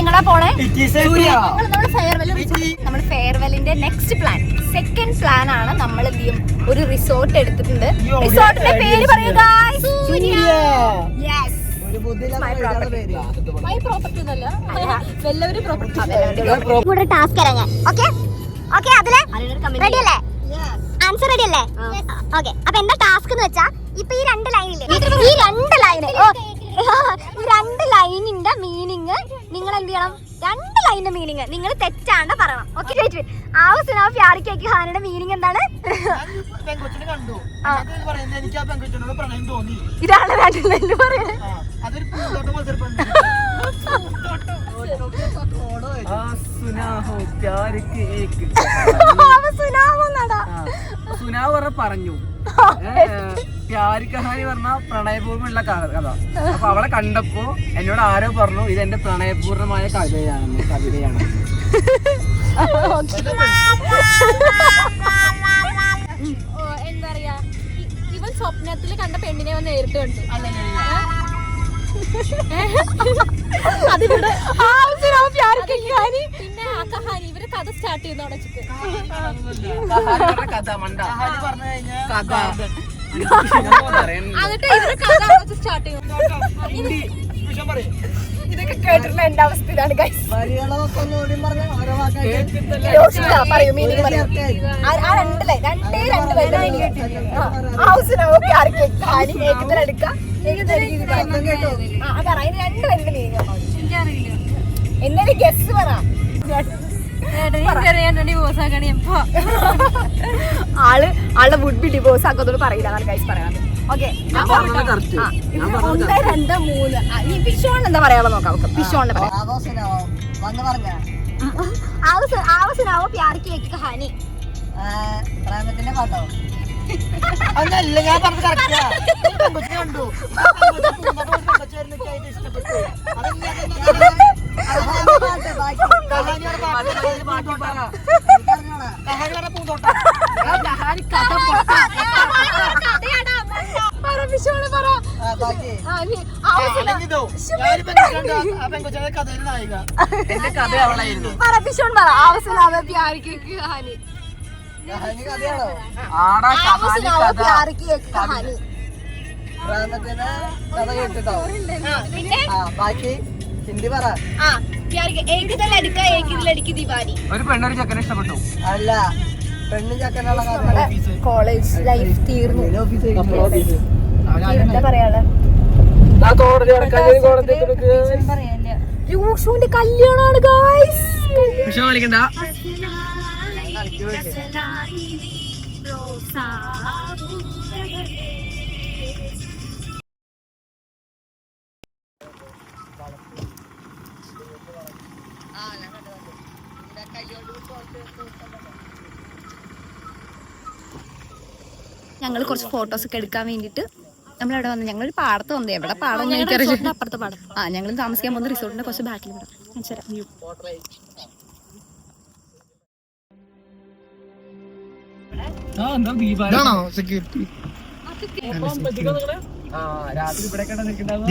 എങ്ങടാ പോണേ? നമ്മൾ ഫെയർവെല്ലിന്റെ next plan, second plan ആണ്. നമ്മൾ എന്ത് ചെയ്യും, ഒരു റിസോർട്ട് എടുത്തിട്ടുണ്ട്. റിസോർട്ടിന്റെ പേര് പറയുക, ആൻസർ റെഡി അല്ലേ? ഓക്കെ, അപ്പൊ എന്താ ടാസ്ക് എന്ന് വെച്ചാ, ഇപ്പൊ ഈ രണ്ട് ലൈനിന്റെ മീനിങ് നിങ്ങൾ എന്ത് ചെയ്യണം? രണ്ട് ലൈനിന്റെ മീനിങ് നിങ്ങൾ തെറ്റാണ്ട് പറയണം. ഓക്കെ, ആവശ്യം പ്യാരിക്കേക്ക് ഹാനയുടെ മീനിങ് എന്താണ്? ഇതാണ് രണ്ട് ലൈനിൽ പറയുന്നത്. സുനാവ് പറഞ്ഞു പ്യാരി കഹാനി പറഞ്ഞ പ്രണയപൂർവ്വമുള്ള കഥ. അപ്പൊ അവളെ കണ്ടപ്പോ എന്നോട് ആരോ പറഞ്ഞു ഇത് എന്റെ പ്രണയപൂർണമായ കവിതയാണ്. എന്താ പറയാ, ഇവൻ സ്വപ്നത്തില് കണ്ട പെണ്ണിനെ വന്ന് നേരിട്ട് കണ്ടു. അതിവിടെ പിന്നെ ആ കഹാനി ഇവര് കഥ സ്റ്റാർട്ട് ചെയ്യുന്ന എന്നിട്ട് ഇവര് കഥ സ്റ്റാർട്ട് ചെയ്യുന്നു. ഇതൊക്കെ കേട്ടിട്ടുള്ള എന്റെ അവസ്ഥ ഇതാണ്. എന്തായാലും ഗസ് പറ. ആളുടെ വുഡ് ബി ഡിവോഴ്സ് ആക്കുന്നോട് പറയില്ല, ഗൈസ് പറയാതെ. ഓക്കെ, 1 2 3. ഈ പിഷോൺ എന്താ പറയാ നോക്കാം. പിഷോണിന്റെ ആവശ്യമാവോ പ്യാരിക്ക് ഏക് കഹാനി. പ്രേമത്തിന്റെ പാട്ടോ അതല്ല ഞാൻ പറഞ്ഞത് കണ്ടു. എന്റെ കഥ അവളായിരുന്നു. ഒരു പെണ്ണൊരു ചെക്കനെ ഇഷ്ടപ്പെട്ടു. അല്ല, പെണ്ണും ചെക്കനുള്ള കോളേജ് ലൈഫ് തീർന്നു. എന്താ പറയാ, യൂഷുവിന്റെ കല്യാണമാണ് ഗായ്സ്. കളിക്കണ്ട. ഞങ്ങൾ കുറച്ച് ഫോട്ടോസ് ഒക്കെ എടുക്കാൻ വേണ്ടിട്ട് നമ്മളവിടെ വന്നു. ഞങ്ങളൊരു പാടത്ത് വന്നത്. എവിടെ പാടം ഞങ്ങൾക്ക് അപ്പുറത്തെ പാടം. ഞങ്ങൾ താമസിക്കാൻ പോകുന്ന റിസോർട്ടിന്റെ കുറച്ച് ബാക്കിൽ വിടാം. രാത്രി ഇവിടെ നിൽക്കണ്ടാവും.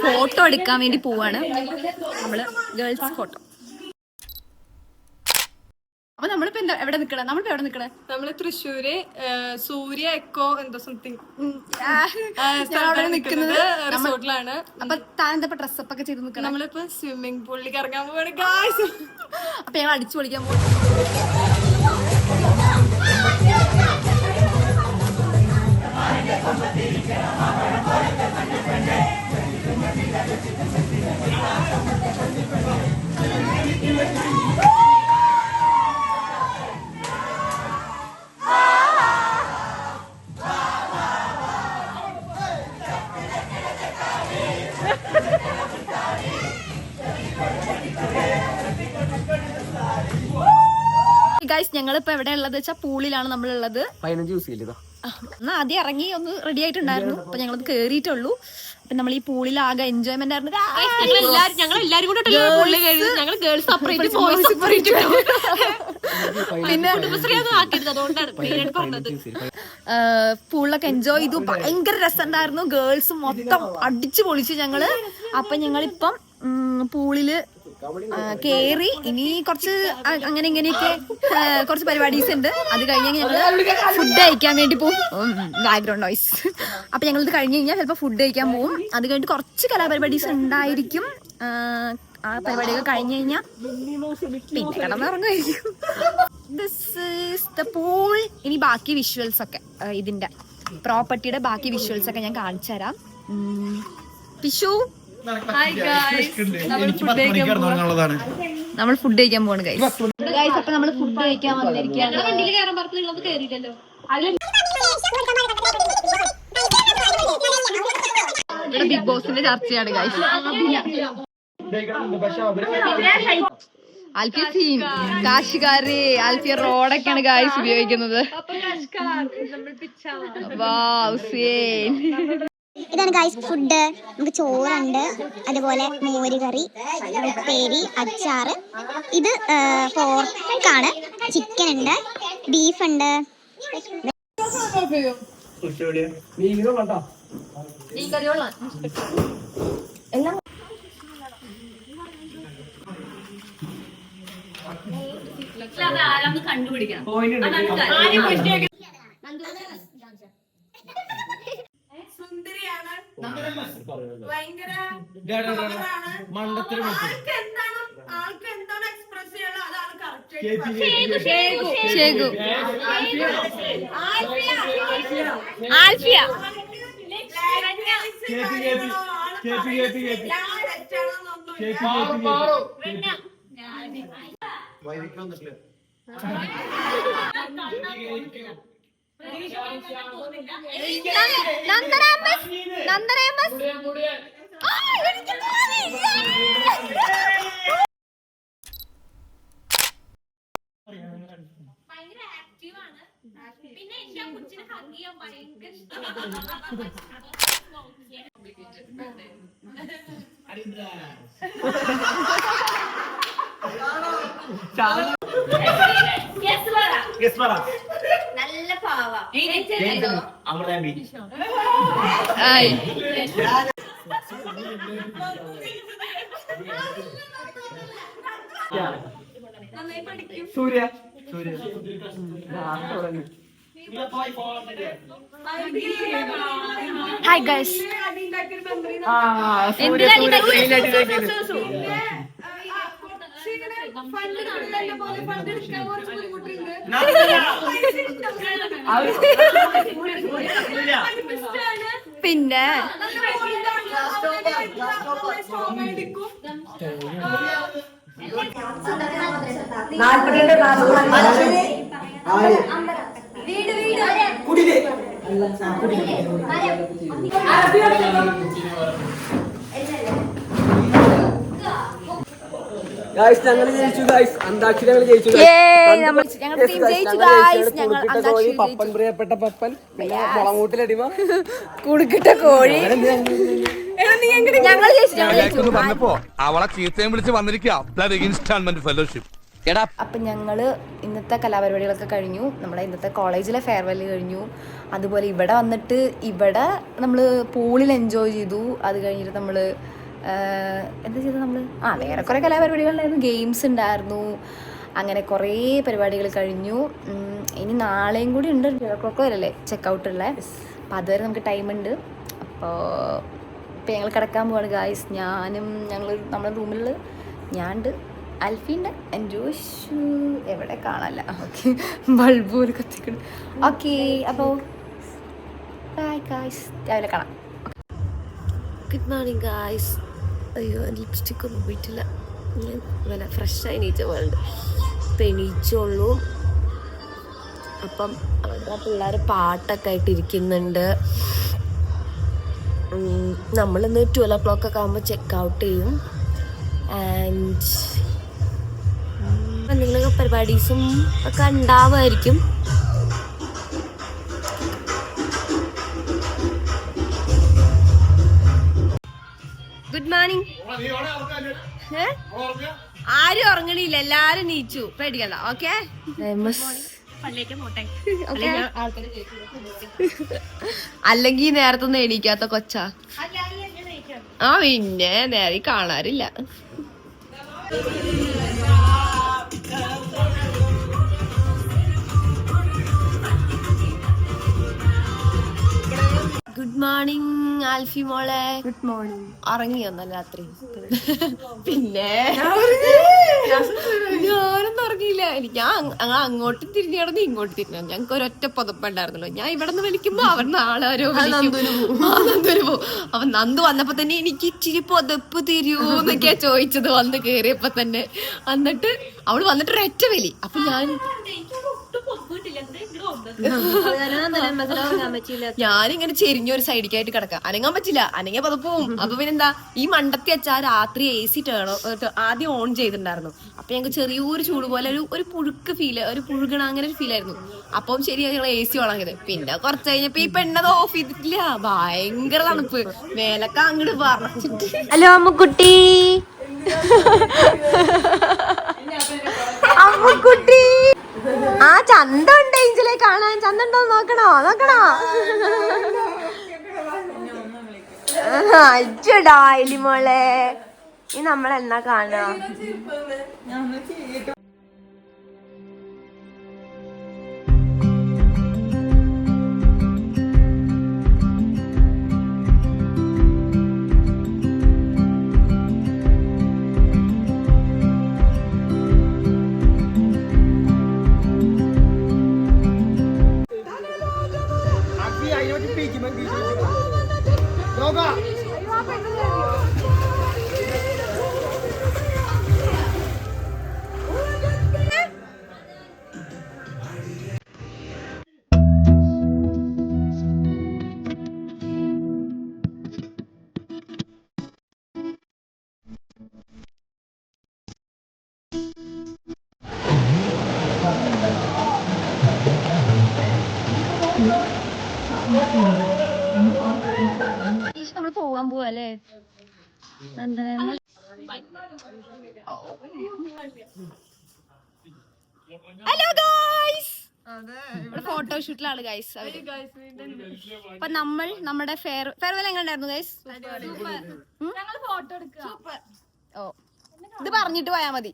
ഫോട്ടോ എടുക്കാൻ വേണ്ടി പോവാണ് നമ്മള്, ഗേൾസ് ഫോട്ടോ. അപ്പൊ നമ്മളിപ്പോ എന്താ എവിടെ നിക്കണേ? നമ്മളിപ്പോ എവിടെ നിക്കണേ? നമ്മള് തൃശ്ശൂര് സൂര്യ എക്കോ എന്തോ സംതിങ് നിക്കുന്നത് റിസോർട്ടിലാണ്. അപ്പൊ താൻ എന്താ ഡ്രസ്സപ്പ് ഒക്കെ ചെയ്ത് നിക്കണം? നമ്മളിപ്പോ സ്വിമ്മിംഗ് പൂളിലേക്ക് ഇറങ്ങാൻ പോവാണ് ഗായ്സ്. അപ്പൊ ഞങ്ങൾ അടിച്ചു പൊളിക്കാൻ പോകും. ഗൈസ്, ഞങ്ങളിപ്പോ എവിടെ ഉള്ളത് വെച്ചാൽ പൂളിലാണ് നമ്മളുള്ളത്. 15 യൂസ് ചെയ്യില്ല. ഒന്ന് ആദ്യം ഇറങ്ങി ഒന്ന് റെഡി ആയിട്ടുണ്ടായിരുന്നു. അപ്പൊ ഞങ്ങളത് കേറിയിട്ടുള്ളൂ. അപ്പൊ നമ്മൾ ഈ പൂളിൽ ആകെ എൻജോയ്മെന്റ് ആയിരുന്നു. പിന്നെ പൂളിലൊക്കെ എൻജോയ് ചെയ്തു. ഭയങ്കര രസമുണ്ടായിരുന്നു. ഗേൾസ് മൊത്തം അടിച്ചു പൊളിച്ചു ഞങ്ങള്. അപ്പൊ ഞങ്ങളിപ്പം പൂളില് കേറി. ഇനി കുറച്ച് അങ്ങനെ ഇങ്ങനെയൊക്കെ കുറച്ച് പരിപാടീസ് ഉണ്ട്. അത് കഴിഞ്ഞാൽ ഞങ്ങള് ഫുഡ് കഴിക്കാൻ വേണ്ടി പോകും. Background noise. അപ്പൊ ഞങ്ങളിത് കഴിഞ്ഞ് കഴിഞ്ഞാൽ ചിലപ്പോൾ ഫുഡ് കഴിക്കാൻ പോകും. അത് കഴിഞ്ഞിട്ട് കുറച്ച് കലാപരിപാടീസ് ഉണ്ടായിരിക്കും. ആ പരിപാടികൾ കഴിഞ്ഞ് കഴിഞ്ഞാൽ പിന്നെ കിടന്നിറങ്ങുമായിരിക്കും. This is the pool. ഇനി ബാക്കി വിഷ്വൽസ് ഒക്കെ ഇതിന്റെ പ്രോപ്പർട്ടിയുടെ ബാക്കി വിഷ്വൽസ് ഒക്കെ ഞാൻ കാണിച്ചു തരാം. പിഷു നമ്മൾ ഫുഡ് കഴിക്കാൻ പോവാണ് ഗൈസ്. അപ്പൊ നമ്മൾ ഫുഡ് കഴിക്കാൻ വന്നിരിക്കുകയാണ്. ഇവിടെ ബിഗ് ബോസിന്റെ ചർച്ചയാണ് ഗൈസ്. ആൽഫിയ സീൻ കാശുകാര് ആൽഫിയ റോഡൊക്കെയാണ് ഗൈസ് ഉപയോഗിക്കുന്നത്. ഇതാണ് ഗൈസ് ഫുഡ്. നമുക്ക് ചോറുണ്ട്, അതുപോലെ മോര് കറി, ഉപ്പേരി, അച്ചാറ്. ഇത് പോർക്കാണ്. ചിക്കൻ ഉണ്ട്, ബീഫ് ഉണ്ട്. കണ്ടുപിടിക്കണം. സുന്ദരിയാണ്, ഭയങ്കര ആൾക്ക് എന്താണ് എക്സ്പ്രസ് ചെയ്യണം അതാണ് കറക്റ്റ്. ഭയങ്കര ആക്റ്റീവാണ്. പിന്നെ എനിക്ക് ആ കൊച്ചിനെ ഹഗ് ചെയ്യാൻ ഭയങ്കര നല്ല പാവ. സൂര്യ ഹായ് ഗൈസ്. പിന്നെ പപ്പൻ പ്രിയപ്പെട്ട പപ്പൻ, മുളങ്ങൂട്ടിലടിമ, കുടുക്കിട്ട കോഴി. പറഞ്ഞപ്പോ അവളെ ചീത്തയും വിളിച്ച് വന്നിരിക്കുക ഇൻസ്റ്റാൾമെന്റ് ഫെലോഷിപ്പ്. അപ്പൊ ഞങ്ങള് ഇന്നത്തെ കലാപരിപാടികളൊക്കെ കഴിഞ്ഞു. നമ്മുടെ ഇന്നത്തെ കോളേജിലെ ഫെയർവെൽ കഴിഞ്ഞു. അതുപോലെ ഇവിടെ വന്നിട്ട് ഇവിടെ നമ്മള് പൂളിൽ എൻജോയ് ചെയ്തു. അത് കഴിഞ്ഞിട്ട് നമ്മള് എന്താ ചെയ്തത് നമ്മള് വേറെ കുറെ കലാപരിപാടികളുണ്ടായിരുന്നു. ഗെയിംസ് ഉണ്ടായിരുന്നു. അങ്ങനെ കുറേ പരിപാടികൾ കഴിഞ്ഞു. ഇനി നാളെയും കൂടി ഉണ്ട്. ക്ലോക്ക് വരല്ലേ ചെക്കൗട്ടുള്ള. അപ്പം അതുവരെ നമുക്ക് ടൈമുണ്ട്. അപ്പോൾ ഇപ്പം ഞങ്ങൾ കിടക്കാൻ പോവാണ് ഗായ്സ്. നമ്മുടെ റൂമിൽ ഞാനുണ്ട്, അൽഫീൻ്റെ, ജോഷു എവിടെ കാണാല്ല. ഓക്കെ, ബൾബ് പോലെ കത്തിക്കണം. ഓക്കെ, അപ്പോൾ ബൈ ഗായ്സ്, രാവിലെ കാണാം. Good morning guys. അയ്യോ, ലിപ്സ്റ്റിക് ഒന്നും പോയിട്ടില്ല. ഞാൻ വല്ല ഫ്രഷായി എണീറ്റ വേൾഡ് ഇപ്പം എണീച്ചുള്ളൂ. അപ്പം അവിടെ പിള്ളേർ പാട്ടൊക്കെ ആയിട്ട് ഇരിക്കുന്നുണ്ട്. നമ്മളിന്ന് 12 o'clock ഒക്കെ ആകുമ്പോൾ ചെക്ക് ഔട്ട് ചെയ്യും. ആൻഡ് എന്തെങ്കിലുമൊക്കെ പരിപാടീസും ഒക്കെ ഉണ്ടാവുമായിരിക്കും. Good morning. ആരും ഉറങ്ങണില്ല, എല്ലാരും നീച്ചു, പേടിക്കണ്ട. ഓക്കെ, അല്ലെങ്കിൽ നേരത്തൊന്നും എണീക്കാത്ത കൊച്ചാ. ആ പിന്നെ നേരെ കാണാറില്ല. ഗുഡ് മോർണിംഗ് ആൽഫി മോളെ. Good morning. ഉറങ്ങിയൊന്നല്ല രാത്രി? പിന്നെ ഞാനൊന്നും ഉറങ്ങിയില്ല. ഞാൻ അങ്ങോട്ടും തിരിഞ്ഞു കിടന്ന് ഇങ്ങോട്ട് തിരിഞ്ഞു. ഞങ്ങൾക്ക് ഒരൊറ്റ പുതപ്പുണ്ടായിരുന്നല്ലോ. ഞാൻ ഇവിടെ നിന്ന് വിളിക്കുമ്പോ അവർ നാളെ നന്ദുന് പോവും. അപ്പൊ നന്ദു വന്നപ്പോ തന്നെ എനിക്ക് ഇച്ചിരി പുതപ്പ് തിരിയൂന്നൊക്കെയാ ചോദിച്ചത് വന്ന് കേറിയപ്പോ തന്നെ. എന്നിട്ട് അവള് വന്നിട്ട് ഒരൊറ്റ വലി. അപ്പൊ ഞാനിങ്ങനെ ചെരിഞ്ഞൊരു സൈഡിക്കായിട്ട് കിടക്കാം. അനങ്ങാൻ പറ്റില്ല, അനങ്ങാൻ പതപ്പോവും. അപ്പൊ പിന്നെന്താ, ഈ മണ്ടത്തി വെച്ചാ രാത്രി AC ആദ്യം ഓൺ ചെയ്തിട്ടുണ്ടായിരുന്നു. അപ്പൊ ഞങ്ങൾക്ക് ചെറിയൊരു ചൂട് പോലെ ഒരു പുഴുക്ക് ഫീല്, ഒരു പുഴുകണ അങ്ങനെ ഒരു ഫീൽ ആയിരുന്നു. അപ്പം ശരിയാ ഞങ്ങൾ AC ഓൺ ആക്കിയത്. പിന്നെ കുറച്ച് കഴിഞ്ഞപ്പോ ഈ പെണ്ണത് ഓഫ് ചെയ്തിട്ടില്ല. ഭയങ്കര തണുപ്പ്, മേലൊക്കെ അങ്ങോട്ട് പറഞ്ഞിട്ട്. ഹലോ അമ്മുക്കുട്ടി. അമ്മുക്കുട്ടി ആ ചന്ത ഉണ്ട് ഏഞ്ചലെ കാണാൻ. ചന്ത ഉണ്ടോ നോക്കണോ? അജ്ജടാ എലിമോളെ, ഈ നമ്മളെന്നാ കാണാ? നമ്മള് പോവാൻ പോവല്ലേ? ഹലോ ഗായ്സ്, ഫോട്ടോഷൂട്ടിലാണ് ഗൈസ് അവര്. അപ്പൊ നമ്മുടെ ഫെയർവെൽ എങ്ങനെ ഉണ്ടായിരുന്നു ഗൈസ്? ഓ, ഇത് പറഞ്ഞിട്ട് പോയാ മതി.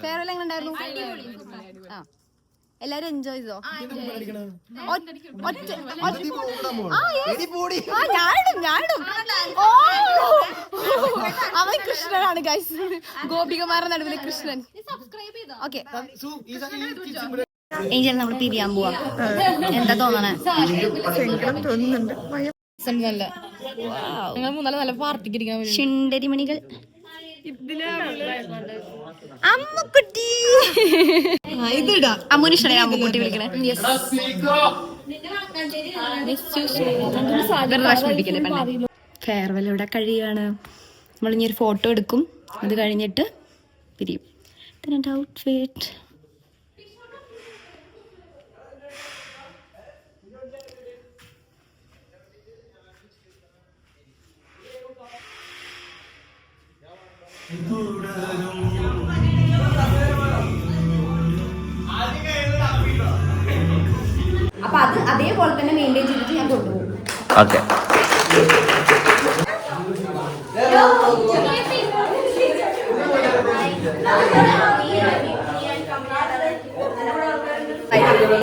ഫെയർവെൽ എങ്ങനെ ഉണ്ടായിരുന്നു? ആ, എല്ലാരും എൻജോയ് ചെയ്തോ? ഞാനിടും. അവൻ കൃഷ്ണനാണ് ഗൈസ്, ഗോപികമാരുടെ നടുവിലെ കൃഷ്ണൻ. ഓക്കെ, ഏഞ്ചൽ നമ്മൾ പിരിയാൻ പോവാ. എന്താ തോന്നണേ? നല്ല പാർട്ടിക്ക് ശിണ്ടരിമണികൾ. അമ്മുക്കുട്ടി അമ്മുന് ഇഷ്ടമായി അമ്മുക്കുട്ടി വിളിക്കണേ. ഫെയർവെൽ ഇവിടെ കഴിയാണ്. നമ്മളിനി ഒരു ഫോട്ടോ എടുക്കും, അത് കഴിഞ്ഞിട്ട് പിരിയും. ഔട്ട്ഫിറ്റ് അപ്പൊ അത് അതേപോലെ തന്നെ മെയിൻറ്റെയിൻ ചെയ്തിട്ട് ഞാൻ കൊണ്ടുപോകും. ഓക്കെ.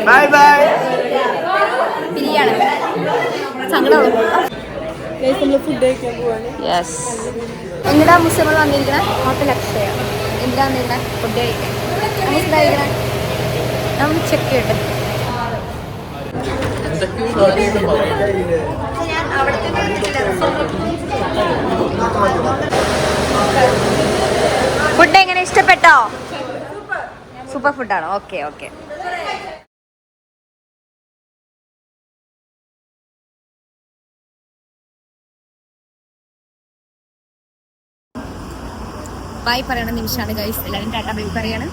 Bye bye. പിരിയാണ്. സങ്കടമാണ്. യെസ്. എങ്ങടാ മുസ്ലിം വന്നിരിക്കണേ? ഹോട്ടൽ അക്ഷയ. എന്താ വന്നിരിക്കണേ? ഫുഡ് കഴിക്കാൻ. മനസ്സിലായിരിക്കണേ? നമ്മൾ ചെക്ക് ചെയ്യട്ടെ. ഫുഡ് എങ്ങനെ, ഇഷ്ടപ്പെട്ടോ? സൂപ്പർ ഫുഡാണോ? Okay okay. ബൈ പറയണ നിമിഷമാണ് ഗൈസ്. എല്ലാവരും ടാറ്റ ബൈ പറയാണ്.